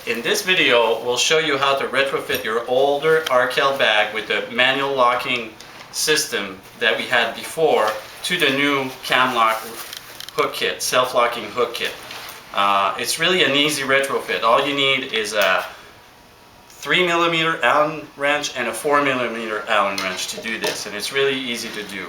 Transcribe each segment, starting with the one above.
In this video, we'll show you how to retrofit your older Arkel bag with the manual locking system that we had before to the new cam lock hook kit, self-locking hook kit. It's really an easy retrofit. All you need is a 3mm Allen wrench and a 4mm Allen wrench to do this, and it's really easy to do.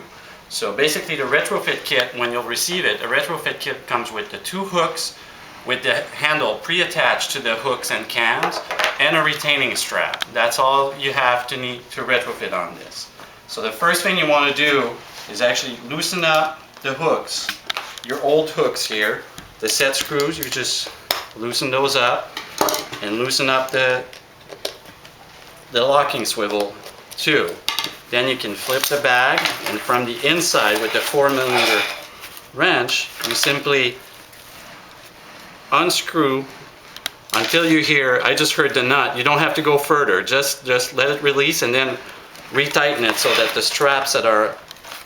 So basically the retrofit kit, when you'll receive it, a retrofit kit comes with the two hooks with the handle pre-attached to the hooks and cams and a retaining strap. That's all you have to need to retrofit on this. So the first thing you want to do is actually loosen up the hooks, your old hooks here, the set screws. You just loosen those up and loosen up the locking swivel too. Then you can flip the bag, and from the inside with the 4mm wrench, you simply unscrew until you hear, I just heard the nut. You don't have to go further, just let it release and then retighten it so that the straps that are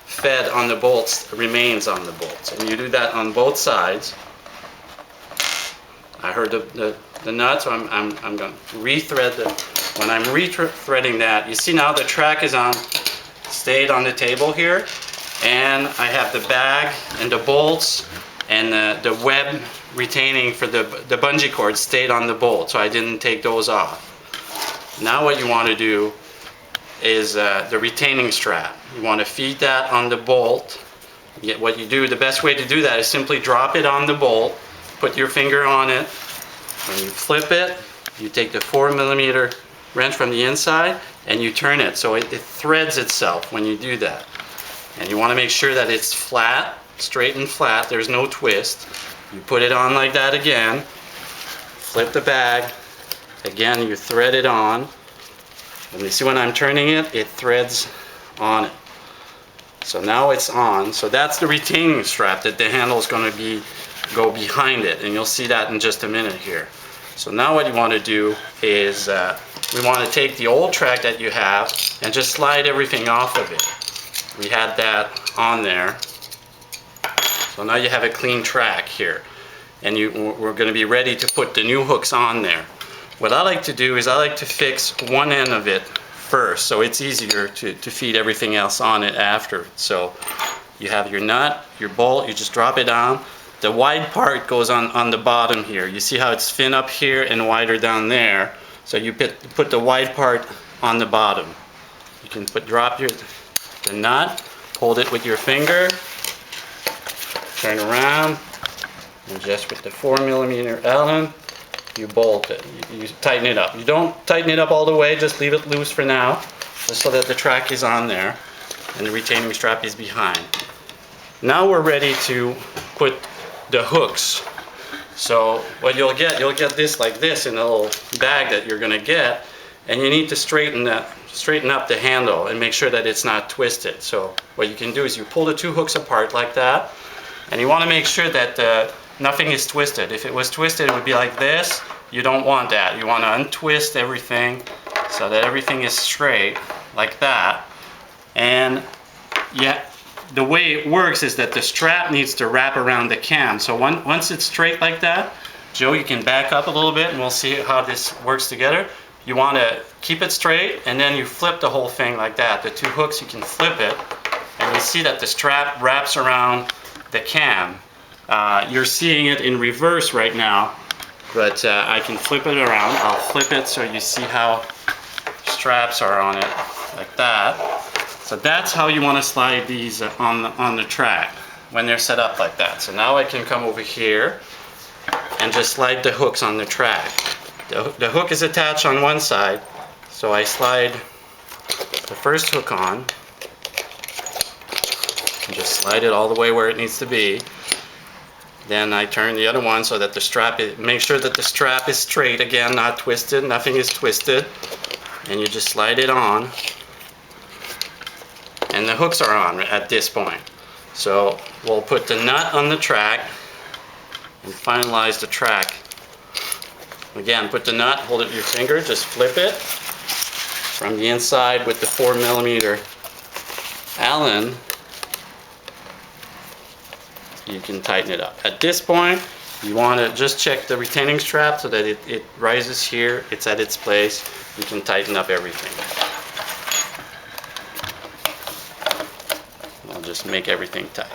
fed on the bolts remains on the bolts. And you do that on both sides. I heard the nut, so I'm going to rethread when I'm rethreading that, you see now the track is on, stayed on the table here, and I have the bag and the bolts and the web retaining for the bungee cord stayed on the bolt, so I didn't take those off. Now what you want to do is the retaining strap. You want to feed that on the bolt. What you do, the best way to do that is simply drop it on the bolt, put your finger on it. When you flip it, you take the 4mm wrench from the inside and you turn it so it threads itself when you do that. And you want to make sure that it's flat, straight and flat, there's no twist. You put it on like that again, flip the bag, again you thread it on, and you see when I'm turning it, it threads on it. So now it's on. So that's the retaining strap that the handle is going to go behind it, and you'll see that in just a minute here. So now what you want to do is we want to take the old track that you have and just slide everything off of it. We had that on there. So now you have a clean track here, and we're going to be ready to put the new hooks on there. What I like to do is I like to fix one end of it first, so it's easier to feed everything else on it after. So you have your nut, your bolt, you just drop it on. The wide part goes on the bottom here. You see how it's thin up here and wider down there. So you put the wide part on the bottom. You can drop the nut, hold it with your finger, turn around, and just with the 4mm Allen, you bolt it. You tighten it up. You don't tighten it up all the way, just leave it loose for now, just so that the track is on there and the retaining strap is behind. Now we're ready to put the hooks. So what you'll get this like this in a little bag that you're going to get, and you need to straighten up the handle and make sure that it's not twisted. So what you can do is you pull the two hooks apart like that, and you want to make sure that nothing is twisted. If it was twisted, it would be like this. You don't want that. You want to untwist everything so that everything is straight like that. And yeah, the way it works is that the strap needs to wrap around the cam. So once it's straight like that, Joe, you can back up a little bit and we'll see how this works together. You want to keep it straight, and then you flip the whole thing like that. The two hooks, you can flip it, and you see that the strap wraps around the cam. You're seeing it in reverse right now, but I can flip it around. I'll flip it so you see how straps are on it like that. So that's how you want to slide these on the track when they're set up like that. So now I can come over here and just slide the hooks on the track. The hook is attached on one side, so I slide the first hook on and just slide it all the way where it needs to be. Then I turn the other one so that the strap make sure that the strap is straight again, not twisted, nothing is twisted, and you just slide it on. And the hooks are on at this point. So we'll put the nut on the track and finalize the track. Again, put the nut, hold it with your finger, just flip it from the inside with the 4mm Allen. You can tighten it up. At this point, You want to just check the retaining strap so that it rises here, it's at its place. You can tighten up everything. I'll just make everything tight.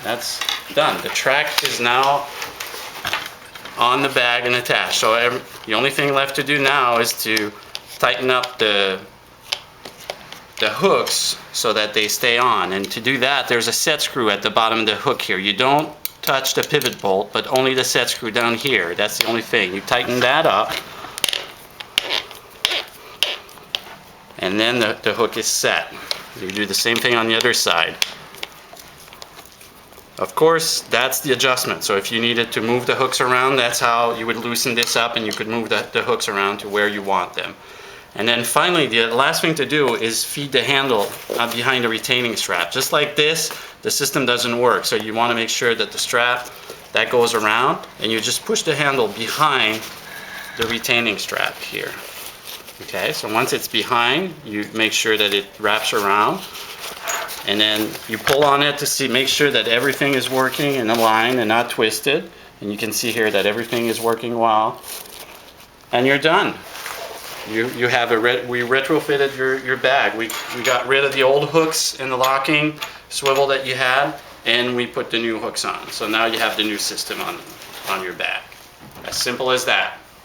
That's done. The track is now on the bag and attached. So the only thing left to do now is to tighten up the hooks so that they stay on. And to do that, there's a set screw at the bottom of the hook here. You don't touch the pivot bolt, but only the set screw down here. That's the only thing. You tighten that up, and then the hook is set. You do the same thing on the other side. Of course, that's the adjustment. So if you needed to move the hooks around, that's how you would loosen this up, and you could move the hooks around to where you want them. And then finally, the last thing to do is feed the handle behind the retaining strap. Just like this, the system doesn't work. So you want to make sure that the strap that goes around, and you just push the handle behind the retaining strap here. Okay, so once it's behind, you make sure that it wraps around, and then you pull on it to make sure that everything is working in a line and not twisted. And you can see here that everything is working well, and you're done. You have we retrofitted your bag. We got rid of the old hooks and the locking swivel that you had, and we put the new hooks on. So now you have the new system on your bag. As simple as that.